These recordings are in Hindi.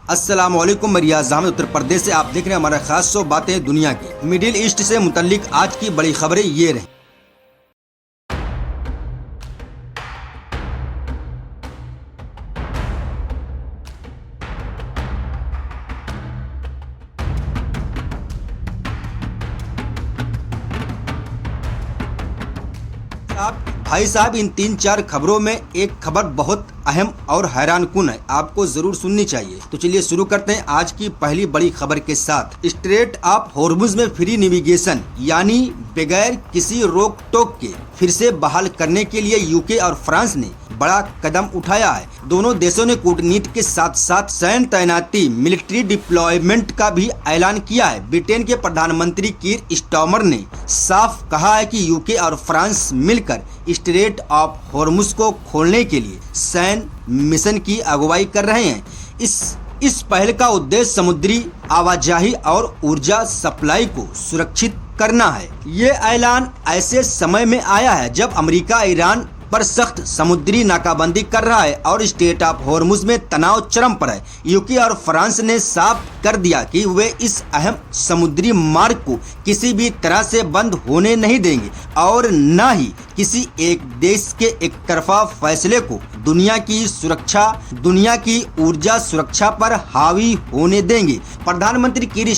अस्सलामुअलैकुम, मैं रियाज अहमद उत्तर प्रदेश से। आप देख रहे हैं हमारा खास शो बातें दुनिया की। मिडिल ईस्ट से मुतल्लिक आज की बड़ी खबरें ये रही। भाई साहब, इन 3-4 खबरों में एक खबर बहुत अहम और हैरानकुन है, आपको जरूर सुननी चाहिए। तो चलिए शुरू करते हैं आज की पहली बड़ी खबर के साथ। स्ट्रेट ऑफ हॉर्मुज में फ्री नेविगेशन यानी बगैर किसी रोक टोक के फिर से बहाल करने के लिए यूके और फ्रांस ने बड़ा कदम उठाया है। दोनों देशों ने कूटनीति के साथ साथ सैन्य तैनाती मिलिट्री डिप्लॉयमेंट का भी ऐलान किया है। ब्रिटेन के प्रधानमंत्री कीर स्टारमर ने साफ कहा है कि यूके और फ्रांस मिलकर स्ट्रेट ऑफ हॉर्मुज को खोलने के लिए सैन्य मिशन की अगुवाई कर रहे हैं। इस पहल का उद्देश्य समुद्री आवाजाही और ऊर्जा सप्लाई को सुरक्षित करना है। ये ऐलान ऐसे समय में आया है जब अमेरिका ईरान पर सख्त समुद्री नाकाबंदी कर रहा है और स्ट्रेट ऑफ हॉर्मुज में तनाव चरम पर है। यूके और फ्रांस ने साफ कर दिया कि वे इस अहम समुद्री मार्ग को किसी भी तरह से बंद होने नहीं देंगे और न ही किसी एक देश के एक तरफा फैसले को दुनिया की ऊर्जा सुरक्षा पर हावी होने देंगे। प्रधानमंत्री कीर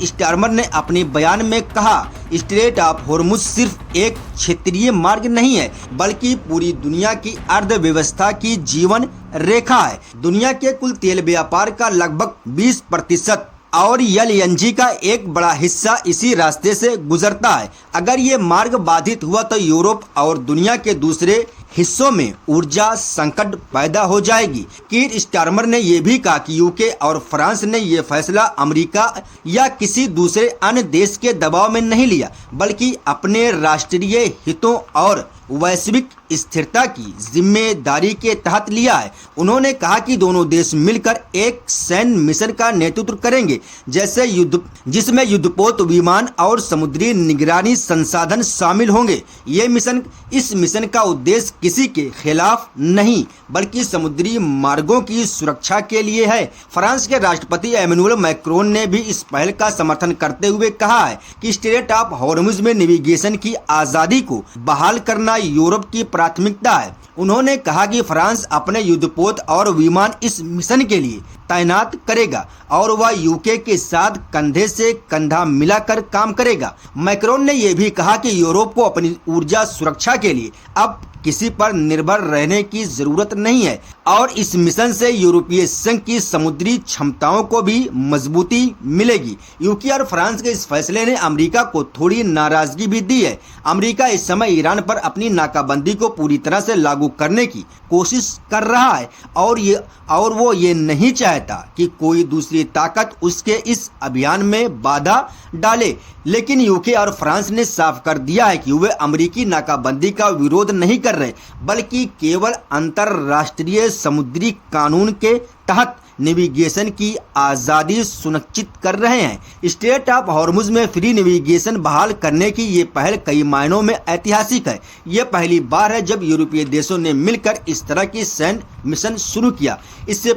स्टारमर ने अपने बयान में कहा, स्ट्रेट ऑफ हॉर्मुज सिर्फ एक क्षेत्रीय मार्ग नहीं है बल्कि पूरी दुनिया की अर्थव्यवस्था की जीवन रेखा है। दुनिया के कुल तेल व्यापार का लगभग 20% और एलएनजी का एक बड़ा हिस्सा इसी रास्ते से गुजरता है। अगर ये मार्ग बाधित हुआ तो यूरोप और दुनिया के दूसरे हिस्सों में ऊर्जा संकट पैदा हो जाएगी। कीर स्टारमर ने यह भी कहा कि यूके और फ्रांस ने यह फैसला अमेरिका या किसी दूसरे अन्य देश के दबाव में नहीं लिया बल्कि अपने राष्ट्रीय हितों और वैश्विक स्थिरता की जिम्मेदारी के तहत लिया है। उन्होंने कहा कि दोनों देश मिलकर एक सैन्य मिशन का नेतृत्व करेंगे जिसमें युद्धपोत विमान और समुद्री निगरानी संसाधन शामिल होंगे। इस मिशन का उद्देश्य किसी के खिलाफ नहीं बल्कि समुद्री मार्गों की सुरक्षा के लिए है। फ्रांस के राष्ट्रपति एमेनुअल मैक्रोन ने भी इस पहल का समर्थन करते हुए कहा है कि स्ट्रेट ऑफ हॉर्मुज में नेविगेशन की आजादी को बहाल करना यूरोप की प्राथमिकता है। उन्होंने कहा कि फ्रांस अपने युद्धपोत और विमान इस मिशन के लिए तैनात करेगा और वह यूके के साथ कंधे से कंधा मिलाकर काम करेगा। मैक्रोन ने यह भी कहा कि यूरोप को अपनी ऊर्जा सुरक्षा के लिए अब किसी पर निर्भर रहने की जरूरत नहीं है और इस मिशन से यूरोपीय संघ की समुद्री क्षमताओं को भी मजबूती मिलेगी। यूके और फ्रांस के इस फैसले ने अमेरिका को थोड़ी नाराजगी भी दी है। अमेरिका इस समय ईरान पर अपनी नाकाबंदी को पूरी तरह से लागू करने की कोशिश कर रहा है और वो ये नहीं चाहता कि कोई दूसरी ताकत उसके इस अभियान में बाधा डाले। लेकिन यूके और फ्रांस ने साफ कर दिया है कि वे अमेरिकी नाकाबंदी का विरोध नहीं कर रहे बल्कि केवल अंतरराष्ट्रीय समुद्री कानून के तहत नेविगेशन की आज़ादी सुनिश्चित कर रहे हैं। स्ट्रेट ऑफ हॉर्मुज में फ्री नेविगेशन बहाल करने की ये पहल कई मायनों में ऐतिहासिक है। ये पहली बार है जब यूरोपीय देशों ने मिलकर इस तरह की सैन्य मिशन शुरू किया। इससे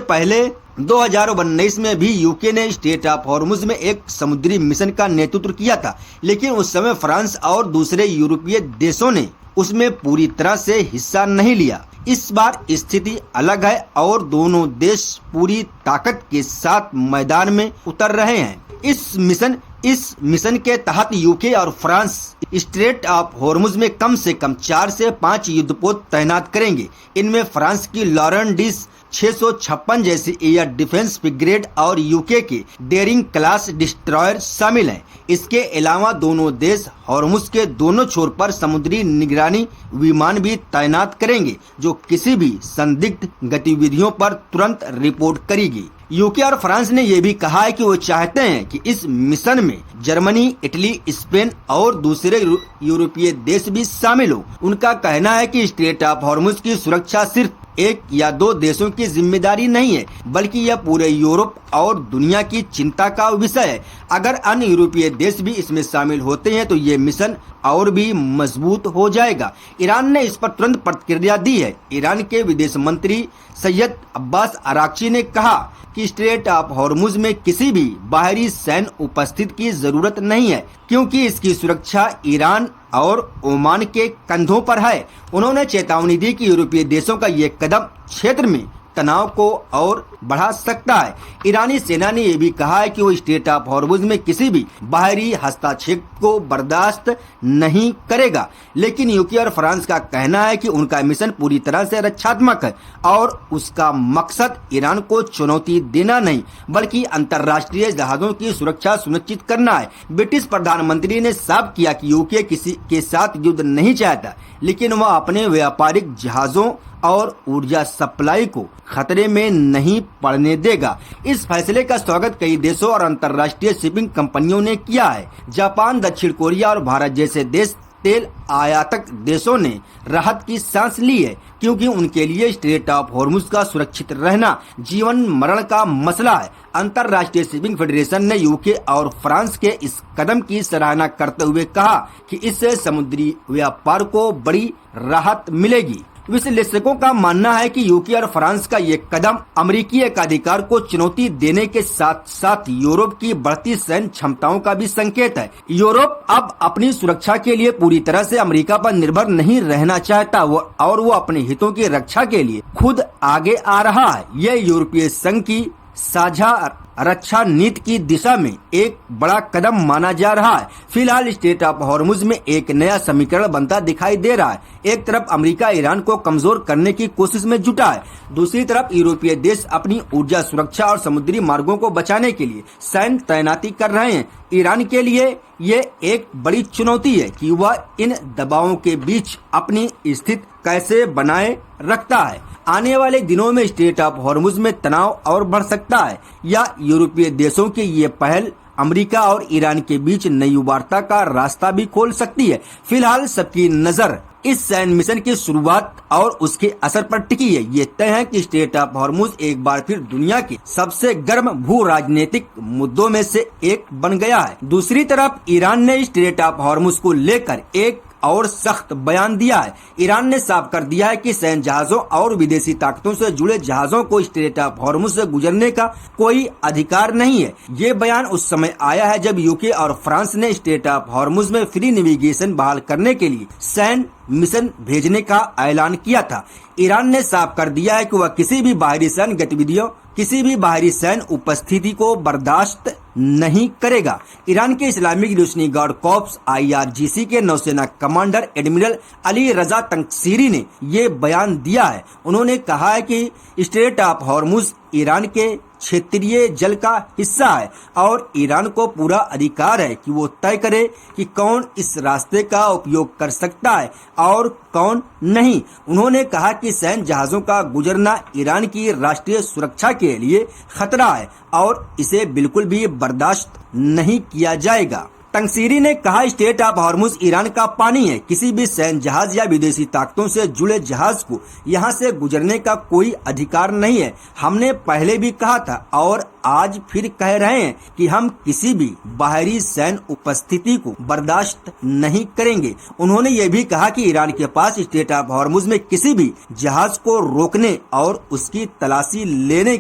पहले 2019 में भी यूके ने स्ट्रेट ऑफ हॉर्मुज में एक समुद्री मिशन का नेतृत्व किया था, लेकिन उस समय फ्रांस और दूसरे यूरोपीय देशों ने उसमें पूरी तरह से हिस्सा नहीं लिया। इस बार स्थिति अलग है और दोनों देश पूरी ताकत के साथ मैदान में उतर रहे हैं। इस मिशन के तहत यूके और फ्रांस स्ट्रेट ऑफ हॉर्मुज में कम से कम 4 से 5 युद्धपोत तैनात करेंगे। इनमें फ्रांस की लॉरेन डिस 656 जैसी एयर डिफेंस फ्रिगेट और यूके के डेरिंग क्लास डिस्ट्रॉयर शामिल हैं। इसके अलावा दोनों देश हॉर्मुज के दोनों छोर पर समुद्री निगरानी विमान भी तैनात करेंगे जो किसी भी संदिग्ध गतिविधियों पर तुरंत रिपोर्ट करेगी। यूके और फ्रांस ने यह भी कहा है कि वो चाहते हैं कि इस मिशन में जर्मनी, इटली, स्पेन और दूसरे यूरोपीय देश भी शामिल हो। उनका कहना है कि स्ट्रेट ऑफ हॉर्मुज की सुरक्षा सिर्फ एक या दो देशों की जिम्मेदारी नहीं है, बल्कि यह पूरे यूरोप और दुनिया की चिंता का विषय है। अगर अन्य यूरोपीय देश भी इसमें शामिल होते हैं तो ये मिशन और भी मजबूत हो जाएगा। ईरान ने इस पर तुरंत प्रतिक्रिया दी है। ईरान के विदेश मंत्री सैयद अब्बास अराक्ची ने कहा कि स्ट्रेट ऑफ हॉर्मुज में किसी भी बाहरी सैन्य उपस्थिति की जरूरत नहीं है, क्योंकि इसकी सुरक्षा ईरान और ओमान के कंधों पर है। उन्होंने चेतावनी दी कि यूरोपीय देशों का ये कदम क्षेत्र में तनाव को और बढ़ा सकता है। ईरानी सेना ने यह भी कहा है कि वो स्ट्रेट ऑफ हॉर्मुज में किसी भी बाहरी हस्तक्षेप को बर्दाश्त नहीं करेगा। लेकिन यूके और फ्रांस का कहना है कि उनका मिशन पूरी तरह से रक्षात्मक है और उसका मकसद ईरान को चुनौती देना नहीं, बल्कि अंतर्राष्ट्रीय जहाजों की सुरक्षा सुनिश्चित करना है। ब्रिटिश प्रधानमंत्री ने साफ किया कि यूके किसी के साथ युद्ध नहीं चाहता, लेकिन वह अपने व्यापारिक जहाजों और ऊर्जा सप्लाई को खतरे में नहीं पड़ने देगा। इस फैसले का स्वागत कई देशों और अंतर्राष्ट्रीय शिपिंग कंपनियों ने किया है। जापान, दक्षिण कोरिया और भारत जैसे देश तेल आयातक देशों ने राहत की सांस ली है, क्योंकि उनके लिए स्ट्रेट ऑफ हॉर्मुज का सुरक्षित रहना जीवन मरण का मसला है। अंतर्राष्ट्रीय शिपिंग फेडरेशन ने यूके और फ्रांस के इस कदम की सराहना करते हुए कहा कि इससे समुद्री व्यापार को बड़ी राहत मिलेगी। विश्लेषकों का मानना है कि यूके और फ्रांस का ये कदम अमेरिकी एकाधिकार को चुनौती देने के साथ साथ यूरोप की बढ़ती सैन्य क्षमताओं का भी संकेत है। यूरोप अब अपनी सुरक्षा के लिए पूरी तरह से अमेरिका पर निर्भर नहीं रहना चाहता और वो अपने हितों की रक्षा के लिए खुद आगे आ रहा है। यह यूरोपीय संघ की साझा रक्षा नीति की दिशा में एक बड़ा कदम माना जा रहा है। फिलहाल स्ट्रेट ऑफ हॉर्मुज में एक नया समीकरण बनता दिखाई दे रहा है। एक तरफ अमेरिका ईरान को कमजोर करने की कोशिश में जुटा है, दूसरी तरफ यूरोपीय देश अपनी ऊर्जा सुरक्षा और समुद्री मार्गों को बचाने के लिए सैन्य तैनाती कर रहे हैं। ईरान के लिए ये एक बड़ी चुनौती है कि वह इन दबावों के बीच अपनी स्थिति कैसे बनाए रखता है। आने वाले दिनों में स्ट्रेट ऑफ हॉर्मुज में तनाव और बढ़ सकता है, या यूरोपीय देशों की ये पहल अमेरिका और ईरान के बीच नई वार्ता का रास्ता भी खोल सकती है। फिलहाल सबकी नजर इस सैन्य मिशन की शुरुआत और उसके असर पर टिकी है। ये तय है कि स्ट्रेट ऑफ हॉर्मुज एक बार फिर दुनिया के सबसे गर्म भू राजनीतिक मुद्दों में से एक बन गया है। दूसरी तरफ ईरान ने स्ट्रेट ऑफ हॉर्मुज को लेकर एक और सख्त बयान दिया है। ईरान ने साफ कर दिया है कि सैन्य जहाजों और विदेशी ताकतों से जुड़े जहाजों को स्ट्रेट ऑफ हॉर्मुज से गुजरने का कोई अधिकार नहीं है। ये बयान उस समय आया है जब यूके और फ्रांस ने स्ट्रेट ऑफ हॉर्मुज में फ्री नेविगेशन बहाल करने के लिए सैन्य मिशन भेजने का ऐलान किया था। ईरान ने साफ कर दिया है कि वह किसी भी बाहरी सैन्य गतिविधियों, किसी भी बाहरी सैन्य उपस्थिति को बर्दाश्त नहीं करेगा। ईरान के Islamic revolutionary guard corps IRGC के नौसेना कमांडर एडमिरल अली रजा तंगसीरी ने ये बयान दिया है। उन्होंने कहा है कि स्ट्रेट ऑफ हॉर्मुज ईरान के क्षेत्रीय जल का हिस्सा है और ईरान को पूरा अधिकार है कि वो तय करे कि कौन इस रास्ते का उपयोग कर सकता है और कौन नहीं। उन्होंने कहा कि सैन्य जहाजों का गुजरना ईरान की राष्ट्रीय सुरक्षा के लिए खतरा है और इसे बिल्कुल भी बर्दाश्त नहीं किया जाएगा। तंगसीरी ने कहा, स्ट्रेट ऑफ हॉर्मुज ईरान का पानी है। किसी भी सैन्य जहाज या विदेशी ताकतों से जुड़े जहाज को यहाँ से गुजरने का कोई अधिकार नहीं है। हमने पहले भी कहा था और आज फिर कह रहे हैं कि हम किसी भी बाहरी सैन्य उपस्थिति को बर्दाश्त नहीं करेंगे। उन्होंने ये भी कहा कि ईरान के पास स्ट्रेट ऑफ हॉर्मुज में किसी भी जहाज को रोकने और उसकी तलाशी लेने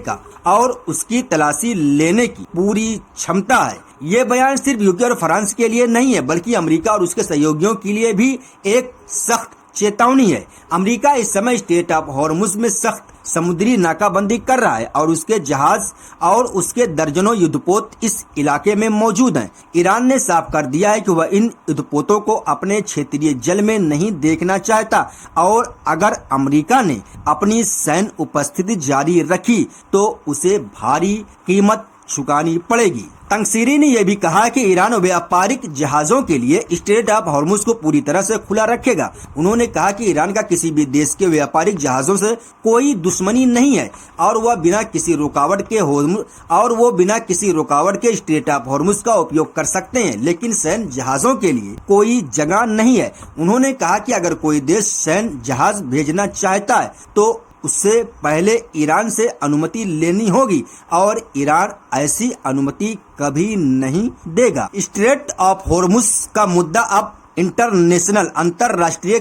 की पूरी क्षमता है। ये बयान सिर्फ यूके और फ्रांस के लिए नहीं है, बल्कि अमेरिका और उसके सहयोगियों के लिए भी एक सख्त चेतावनी है। अमेरिका इस समय स्ट्रेट ऑफ हॉर्मुज में सख्त समुद्री नाकाबंदी कर रहा है और उसके जहाज और उसके दर्जनों युद्धपोत इस इलाके में मौजूद हैं। ईरान ने साफ कर दिया है कि वह इन युद्धपोतों को अपने क्षेत्रीय जल में नहीं देखना चाहता और अगर अमेरिका ने अपनी सैन्य उपस्थिति जारी रखी तो उसे भारी कीमत चुकानी पड़ेगी। तंगसीरी ने यह भी कहा कि ईरान व्यापारिक जहाजों के लिए स्ट्रेट ऑफ हॉर्मुज को पूरी तरह से खुला रखेगा। उन्होंने कहा कि ईरान का किसी भी देश के व्यापारिक जहाजों से कोई दुश्मनी नहीं है और वह बिना किसी रुकावट के स्ट्रेट ऑफ हॉर्मुज का उपयोग कर सकते हैं, लेकिन सैन्य जहाजों के लिए कोई जगह नहीं है। उन्होंने कहा कि अगर कोई देश सैन्य जहाज भेजना चाहता है तो उससे पहले ईरान से अनुमति लेनी होगी और ईरान ऐसी अनुमति कभी नहीं देगा। स्ट्रेट ऑफ होर्मुज का मुद्दा अब इंटरनेशनल अंतर्राष्ट्रीय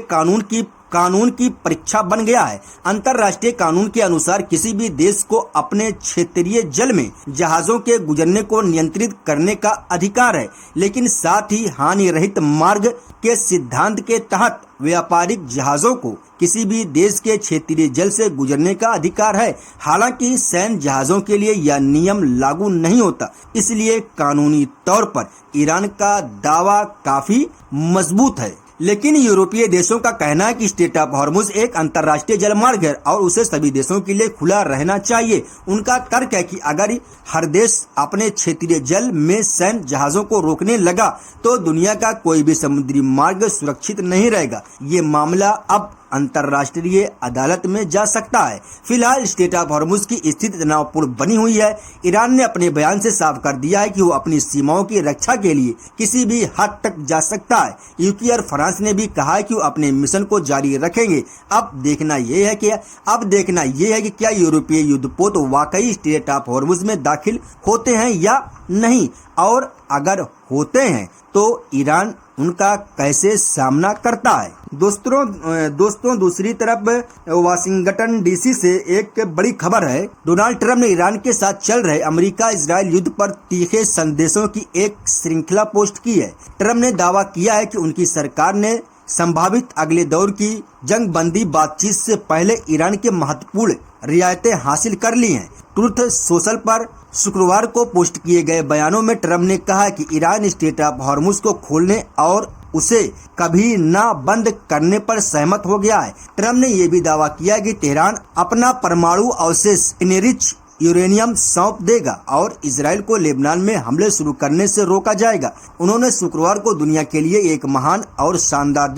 कानून की परीक्षा बन गया है। अंतर्राष्ट्रीय कानून के अनुसार किसी भी देश को अपने क्षेत्रीय जल में जहाजों के गुजरने को नियंत्रित करने का अधिकार है, लेकिन साथ ही हानि रहित मार्ग के सिद्धांत के तहत व्यापारिक जहाजों को किसी भी देश के क्षेत्रीय जल से गुजरने का अधिकार है। हालांकि सैन्य जहाजों के लिए यह नियम लागू नहीं होता, इसलिए कानूनी तौर पर ईरान का दावा काफी मजबूत है। लेकिन यूरोपीय देशों का कहना है कि स्ट्रेट ऑफ हॉर्मुज एक अंतर्राष्ट्रीय जलमार्ग है और उसे सभी देशों के लिए खुला रहना चाहिए। उनका तर्क है कि अगर हर देश अपने क्षेत्रीय जल में सैन्य जहाजों को रोकने लगा तो दुनिया का कोई भी समुद्री मार्ग सुरक्षित नहीं रहेगा। ये मामला अब अंतर्राष्ट्रीय अदालत में जा सकता है। फिलहाल स्ट्रेट ऑफ हॉर्मुज की स्थिति तनावपूर्ण बनी हुई है। ईरान ने अपने बयान से साफ कर दिया है कि वो अपनी सीमाओं की रक्षा के लिए किसी भी हद तक जा सकता है। यूके और फ्रांस ने भी कहा है कि वो अपने मिशन को जारी रखेंगे। अब देखना यह है कि क्या यूरोपीय युद्धपोत वाकई स्ट्रेट ऑफ हॉर्मुज में दाखिल होते हैं या नहीं, और अगर होते हैं तो ईरान उनका कैसे सामना करता है। दोस्तों दूसरी तरफ वाशिंगटन डीसी से एक बड़ी खबर है। डोनाल्ड ट्रंप ने ईरान के साथ चल रहे अमेरिका इजराइल युद्ध पर तीखे संदेशों की एक श्रृंखला पोस्ट की है। ट्रंप ने दावा किया है कि उनकी सरकार ने संभावित अगले दौर की जंगबंदी बातचीत से पहले ईरान के महत्वपूर्ण रियायतें हासिल कर ली हैं। ट्रूथ सोशल पर शुक्रवार को पोस्ट किए गए बयानों में ट्रंप ने कहा कि ईरान स्ट्रेट ऑफ हॉर्मुज को खोलने और उसे कभी न बंद करने पर सहमत हो गया है। ट्रंप ने यह भी दावा किया कि तेहरान अपना परमाणु अवशेष एनरिच यूरेनियम सौंप देगा और इजराइल को लेबनान में हमले शुरू करने से रोका जाएगा। उन्होंने शुक्रवार को दुनिया के लिए एक महान और शानदार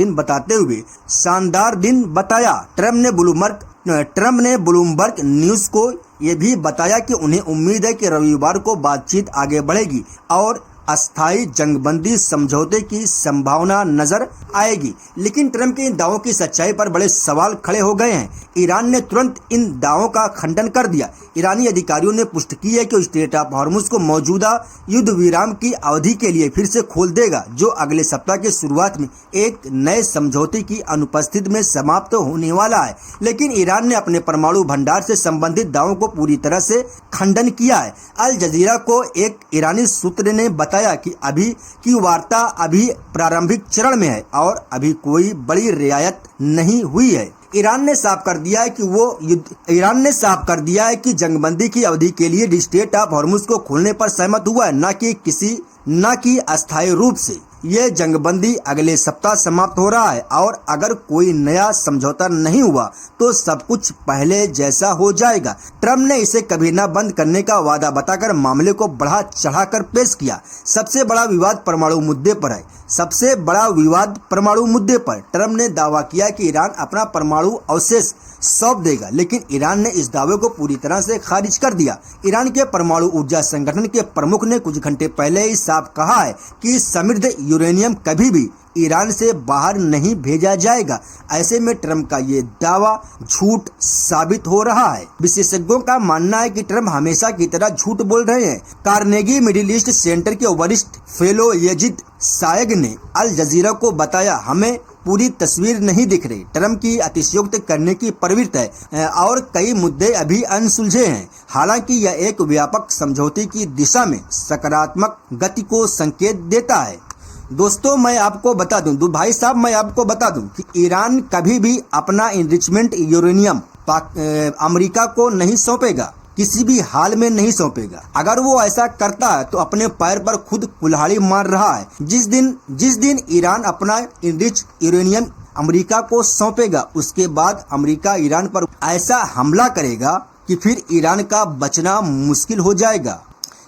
दिन बताया। ट्रंप ने ब्लूमबर्ग न्यूज को ये भी बताया कि उन्हें उम्मीद है कि रविवार को बातचीत आगे बढ़ेगी और अस्थायी जंगबंदी समझौते की संभावना नजर आएगी। लेकिन ट्रंप के इन दावों की सच्चाई पर बड़े सवाल खड़े हो गए हैं। ईरान ने तुरंत इन दावों का खंडन कर दिया। ईरानी अधिकारियों ने पुष्टि की है कि स्ट्रेट ऑफ हॉर्मुज को मौजूदा युद्ध विराम की अवधि के लिए फिर से खोल देगा, जो अगले सप्ताह की शुरुआत में एक नए समझौते की अनुपस्थिति में समाप्त होने वाला है। लेकिन ईरान ने अपने परमाणु भंडार से संबंधित दावों को पूरी तरह से खंडन किया है। अल जजीरा को एक ईरानी सूत्र ने बताया कि अभी की वार्ता अभी प्रारंभिक चरण में है और अभी कोई बड़ी रियायत नहीं हुई है। ईरान ने साफ कर दिया है कि जंगबंदी की अवधि के लिए स्ट्रेट ऑफ हॉर्मुज को खोलने पर सहमत हुआ है, न कि अस्थायी रूप से। ये जंगबंदी अगले सप्ताह समाप्त हो रहा है और अगर कोई नया समझौता नहीं हुआ तो सब कुछ पहले जैसा हो जाएगा। ट्रंप ने इसे कभी न बंद करने का वादा बताकर मामले को बढ़ा चढ़ाकर पेश किया। सबसे बड़ा विवाद परमाणु मुद्दे पर ट्रंप ने दावा किया कि ईरान अपना परमाणु अवशेष सौंप देगा, लेकिन ईरान ने इस दावे को पूरी तरह से खारिज कर दिया। ईरान के परमाणु ऊर्जा संगठन के प्रमुख ने कुछ घंटे पहले ही साफ कहा है कि समृद्ध यूरेनियम कभी भी ईरान से बाहर नहीं भेजा जाएगा। ऐसे में ट्रंप का ये दावा झूठ साबित हो रहा है। विशेषज्ञों का मानना है कि ट्रंप हमेशा की तरह झूठ बोल रहे हैं। कार्नेगी मिडिल ईस्ट सेंटर के वरिष्ठ फेलो यजीद सायग ने अल जजीरा को बताया, हमें पूरी तस्वीर नहीं दिख रही। ट्रंप की अतिशयोक्ति करने की प्रवृत्ति है और कई मुद्दे अभी अनसुलझे हैं। हालांकि यह एक व्यापक समझौते की दिशा में सकारात्मक गति को संकेत देता है। दोस्तों मैं आपको बता दूं कि ईरान कभी भी अपना इनरिचमेंट यूरेनियम अमेरिका को नहीं सौंपेगा, किसी भी हाल में नहीं सौंपेगा। अगर वो ऐसा करता है तो अपने पैर पर खुद कुल्हाड़ी मार रहा है। जिस दिन ईरान अपना इनरिच यूरेनियम अमेरिका को सौंपेगा, उसके बाद अमेरिका ईरान पर ऐसा हमला करेगा कि फिर ईरान का बचना मुश्किल हो जाएगा।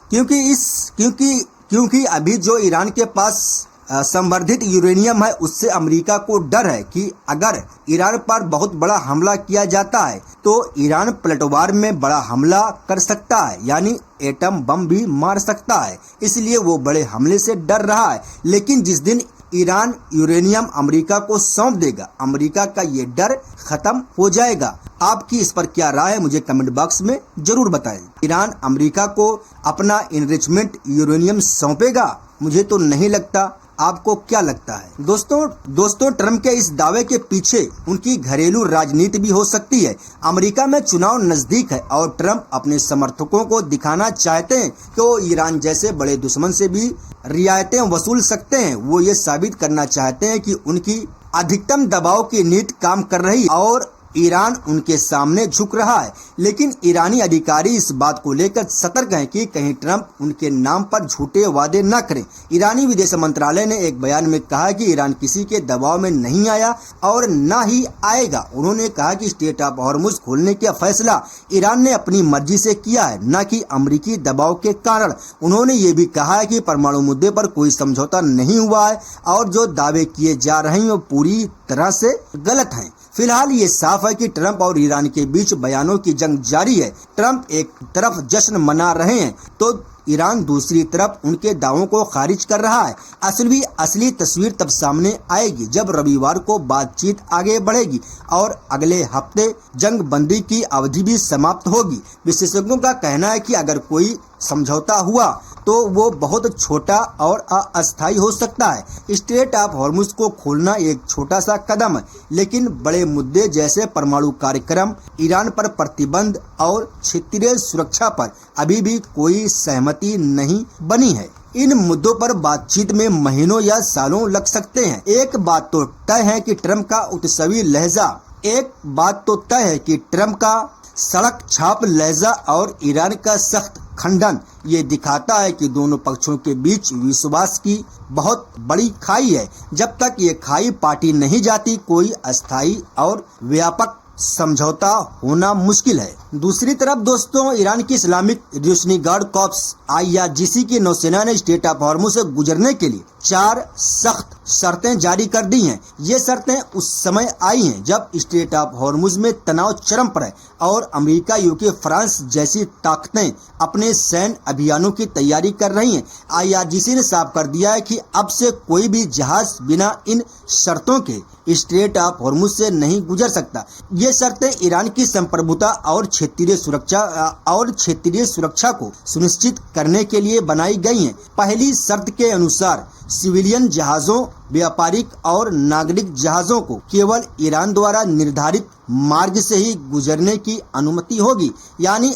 क्योंकि अभी जो ईरान के पास संवर्धित यूरेनियम है, उससे अमेरिका को डर है कि अगर ईरान पर बहुत बड़ा हमला किया जाता है तो ईरान पलटवार में बड़ा हमला कर सकता है, यानी एटम बम भी मार सकता है। इसलिए वो बड़े हमले से डर रहा है। लेकिन जिस दिन ईरान यूरेनियम अमेरिका को सौंप देगा, अमेरिका का ये डर खत्म हो जाएगा। आपकी इस पर क्या राय है, मुझे कमेंट बॉक्स में जरूर बताएं। ईरान अमेरिका को अपना इनरिचमेंट यूरेनियम सौंपेगा? मुझे तो नहीं लगता। आपको क्या लगता है? दोस्तों ट्रम्प के इस दावे के पीछे उनकी घरेलू राजनीति भी हो सकती है। अमेरिका में चुनाव नजदीक है और ट्रम्प अपने समर्थकों को दिखाना चाहते हैं कि वो ईरान जैसे बड़े दुश्मन से भी रियायतें वसूल सकते हैं। वो ये साबित करना चाहते हैं कि उनकी अधिकतम दबाव की नीति काम कर रही है और ईरान उनके सामने झुक रहा है। लेकिन ईरानी अधिकारी इस बात को लेकर सतर्क हैं कि कहीं ट्रम्प उनके नाम पर झूठे वादे न करें। ईरानी विदेश मंत्रालय ने एक बयान में कहा कि ईरान किसी के दबाव में नहीं आया और न ही आएगा। उन्होंने कहा कि स्ट्रेट ऑफ हॉर्मुज खोलने का फैसला ईरान ने अपनी मर्जी से किया है, न कि अमेरिकी दबाव के कारण। उन्होंने ये भी कहा है कि परमाणु मुद्दे पर कोई समझौता नहीं हुआ है और जो दावे किए जा रहे हैं वो पूरी तरह से गलत हैं। फिलहाल ये साफ है कि ट्रम्प और ईरान के बीच बयानों की जंग जारी है। ट्रम्प एक तरफ जश्न मना रहे हैं तो ईरान दूसरी तरफ उनके दावों को खारिज कर रहा है। असली तस्वीर तब सामने आएगी जब रविवार को बातचीत आगे बढ़ेगी और अगले हफ्ते जंग बंदी की अवधि भी समाप्त होगी। विशेषज्ञों का कहना है कि अगर कोई समझौता हुआ तो वो बहुत छोटा और अस्थायी हो सकता है। स्ट्रेट ऑफ हॉर्मुज को खोलना एक छोटा सा कदम है, लेकिन बड़े मुद्दे जैसे परमाणु कार्यक्रम, ईरान पर प्रतिबंध और क्षेत्रीय सुरक्षा पर अभी भी कोई सहमति नहीं बनी है। इन मुद्दों पर बातचीत में महीनों या सालों लग सकते हैं। एक बात तो तय है कि ट्रम्प का सड़क छाप लहजा और ईरान का सख्त खंडन ये दिखाता है कि दोनों पक्षों के बीच विश्वास की बहुत बड़ी खाई है। जब तक ये खाई पाटी नहीं जाती, कोई अस्थायी और व्यापक समझौता होना मुश्किल है। दूसरी तरफ दोस्तों, ईरान की Islamic revolutionary guard corps IRGC की नौसेना ने स्ट्रेट ऑफ हॉर्मुज से गुजरने के लिए 4 सख्त शर्तें जारी कर दी हैं। ये शर्तें उस समय आई हैं जब स्ट्रेट ऑफ हॉर्मुज में तनाव चरम पर है और अमेरिका, UK, फ्रांस जैसी ताकतें अपने सैन्य अभियानों की तैयारी कर रही हैं। IRGC ने साफ कर दिया है कि अब से कोई भी जहाज बिना इन शर्तों के स्ट्रेट ऑफ हॉर्मुज से नहीं गुजर सकता। ये शर्तें ईरान की संप्रभुता और क्षेत्रीय सुरक्षा को सुनिश्चित करने के लिए बनाई गई हैं। पहली शर्त के अनुसार सिविलियन जहाजों, व्यापारिक और नागरिक जहाजों को केवल ईरान द्वारा निर्धारित मार्ग से ही गुजरने की अनुमति होगी। यानी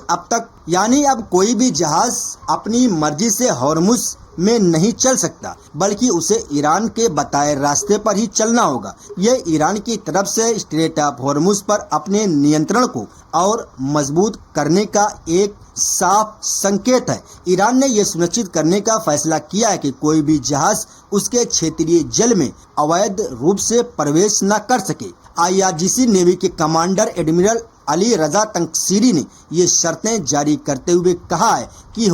अब कोई भी जहाज अपनी मर्जी से हॉर्मुज में नहीं चल सकता, बल्कि उसे ईरान के बताए रास्ते पर ही चलना होगा। ये ईरान की तरफ से स्ट्रेट ऑफ हॉर्मुज पर अपने नियंत्रण को और मजबूत करने का एक साफ संकेत है। ईरान ने यह सुनिश्चित करने का फैसला किया है कि कोई भी जहाज उसके क्षेत्रीय जल में अवैध रूप से प्रवेश न कर सके। IRGC नेवी के कमांडर एडमिरल अली रजा तंगसीरी ने ये शर्तें जारी करते हुए कहा है कि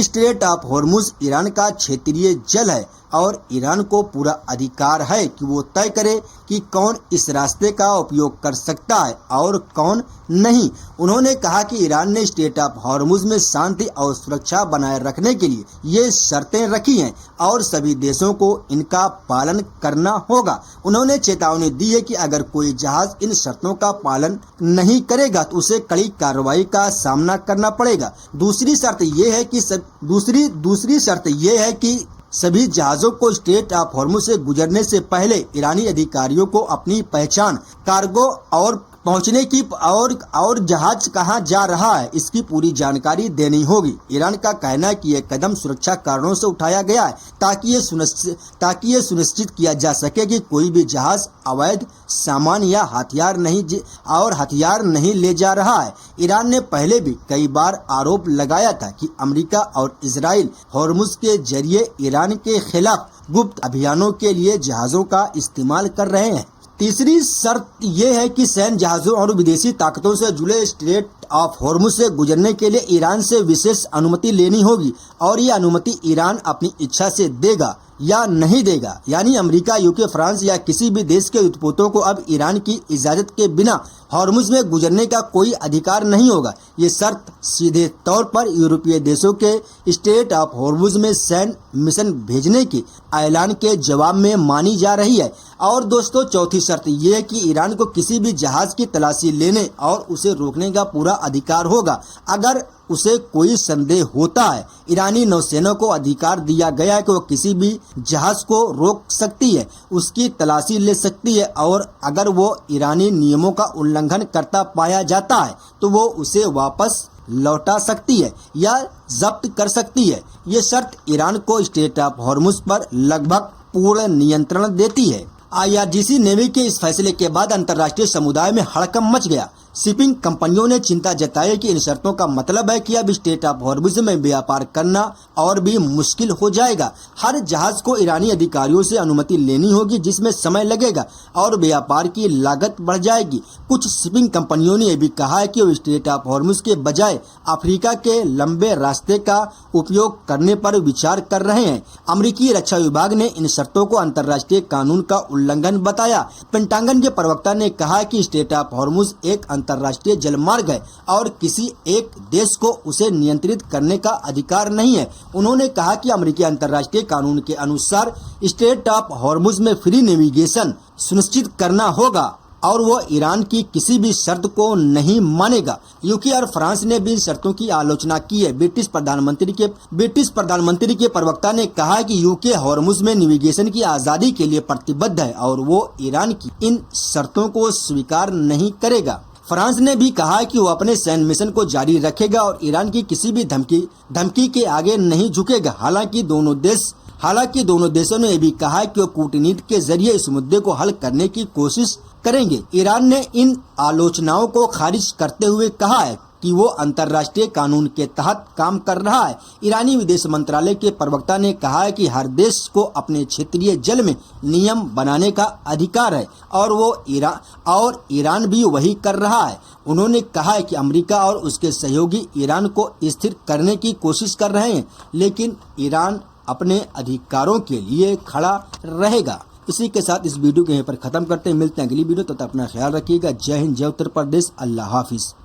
स्ट्रेट ऑफ हॉर्मुज ईरान का क्षेत्रीय जल है और ईरान को पूरा अधिकार है कि वो तय करे कि कौन इस रास्ते का उपयोग कर सकता है और कौन नहीं। उन्होंने कहा कि ईरान ने स्ट्रेट ऑफ हॉर्मुज में शांति और सुरक्षा बनाए रखने के लिए ये शर्तें रखी हैं और सभी देशों को इनका पालन करना होगा। उन्होंने चेतावनी दी है कि अगर कोई जहाज इन शर्तों का पालन नहीं करेगा तो उसे कड़ी कार्रवाई का सामना करना पड़ेगा। दूसरी शर्त ये है कि सभी जहाजों को स्ट्रेट ऑफ हॉर्मुज से गुजरने से पहले ईरानी अधिकारियों को अपनी पहचान, कार्गो और पहुंचने की और जहाज कहां जा रहा है इसकी पूरी जानकारी देनी होगी। ईरान का कहना है कि यह कदम सुरक्षा कारणों से उठाया गया है ताकि ये सुनिश्चित किया जा सके कि कोई भी जहाज अवैध सामान या हथियार नहीं ले जा रहा है। ईरान ने पहले भी कई बार आरोप लगाया था कि अमेरिका और इजराइल हॉर्मुज के जरिए ईरान के खिलाफ गुप्त अभियानों के लिए जहाजों का इस्तेमाल कर रहे हैं। तीसरी शर्त यह है कि सैन्य जहाजों और विदेशी ताकतों से जुड़े स्ट्रेट ऑफ हॉर्मुज से गुजरने के लिए ईरान से विशेष अनुमति लेनी होगी और ये अनुमति ईरान अपनी इच्छा से देगा या नहीं देगा। यानी अमेरिका, यूके, फ्रांस या किसी भी देश के उत्पोतों को अब ईरान की इजाजत के बिना हॉर्मुज में गुजरने का कोई अधिकार नहीं होगा। ये शर्त सीधे तौर पर यूरोपीय देशों के स्ट्रेट ऑफ हॉर्मुज में सैन्य मिशन भेजने के ऐलान के जवाब में मानी जा रही है। और दोस्तों, चौथी शर्त यह है कि ईरान को किसी भी जहाज की तलाशी लेने और उसे रोकने का पूरा अधिकार होगा। अगर उसे कोई संदेह होता है, ईरानी नौसेना को अधिकार दिया गया है कि वो किसी भी जहाज को रोक सकती है, उसकी तलाशी ले सकती है और अगर वो ईरानी नियमों का उल्लंघन करता पाया जाता है तो वो उसे वापस लौटा सकती है या जब्त कर सकती है। ये शर्त ईरान को स्ट्रेट ऑफ हॉर्मुज पर लगभग पूर्ण नियंत्रण देती है। IRGC नेवी के इस फैसले के बाद अंतर्राष्ट्रीय समुदाय में हड़कंप मच गया। शिपिंग कंपनियों ने चिंता जताई कि इन शर्तों का मतलब है कि अब स्ट्रेट ऑफ हॉर्मुज में व्यापार करना और भी मुश्किल हो जाएगा। हर जहाज को ईरानी अधिकारियों से अनुमति लेनी होगी, जिसमें समय लगेगा और व्यापार की लागत बढ़ जाएगी। कुछ शिपिंग कंपनियों ने यह भी कहा है कि वो स्ट्रेट ऑफ हॉर्मुज के बजाय अफ्रीका के लंबे रास्ते का उपयोग करने पर विचार कर रहे हैं। अमेरिकी रक्षा विभाग ने इन शर्तों को अंतर्राष्ट्रीय कानून का उल्लंघन बताया। पेंटागन के प्रवक्ता ने कहा कि स्ट्रेट ऑफ हॉर्मुज एक अंतर्राष्ट्रीय जलमार्ग है और किसी एक देश को उसे नियंत्रित करने का अधिकार नहीं है। उन्होंने कहा कि अमेरिकी अंतर्राष्ट्रीय कानून के अनुसार स्ट्रेट ऑफ हॉर्मुज में फ्री नेविगेशन सुनिश्चित करना होगा और वो ईरान की किसी भी शर्त को नहीं मानेगा। यूके और फ्रांस ने भी इन शर्तों की आलोचना की है। ब्रिटिश प्रधानमंत्री के प्रवक्ता ने कहा कि यूके हॉर्मुज में नेविगेशन की आजादी के लिए प्रतिबद्ध है और वो ईरान की इन शर्तों को स्वीकार नहीं करेगा। फ्रांस ने भी कहा कि वो अपने सैन्य मिशन को जारी रखेगा और ईरान की किसी भी धमकी के आगे नहीं झुकेगा। हालांकि दोनों देशों ने यह भी कहा कि वो कूटनीति के जरिए इस मुद्दे को हल करने की कोशिश करेंगे। ईरान ने इन आलोचनाओं को खारिज करते हुए कहा है कि वो अंतर्राष्ट्रीय कानून के तहत काम कर रहा है। ईरानी विदेश मंत्रालय के प्रवक्ता ने कहा है कि हर देश को अपने क्षेत्रीय जल में नियम बनाने का अधिकार है और ईरान भी वही कर रहा है। उन्होंने कहा है कि अमेरिका और उसके सहयोगी ईरान को स्थिर करने की कोशिश कर रहे हैं, लेकिन ईरान अपने अधिकारों के लिए खड़ा रहेगा। इसी के साथ इस वीडियो को यहीं पर खत्म करते हैं। मिलते हैं अगली वीडियो, तब तक अपना ख्याल रखिएगा। जय हिंद, जय उत्तर प्रदेश, अल्लाह हाफिज।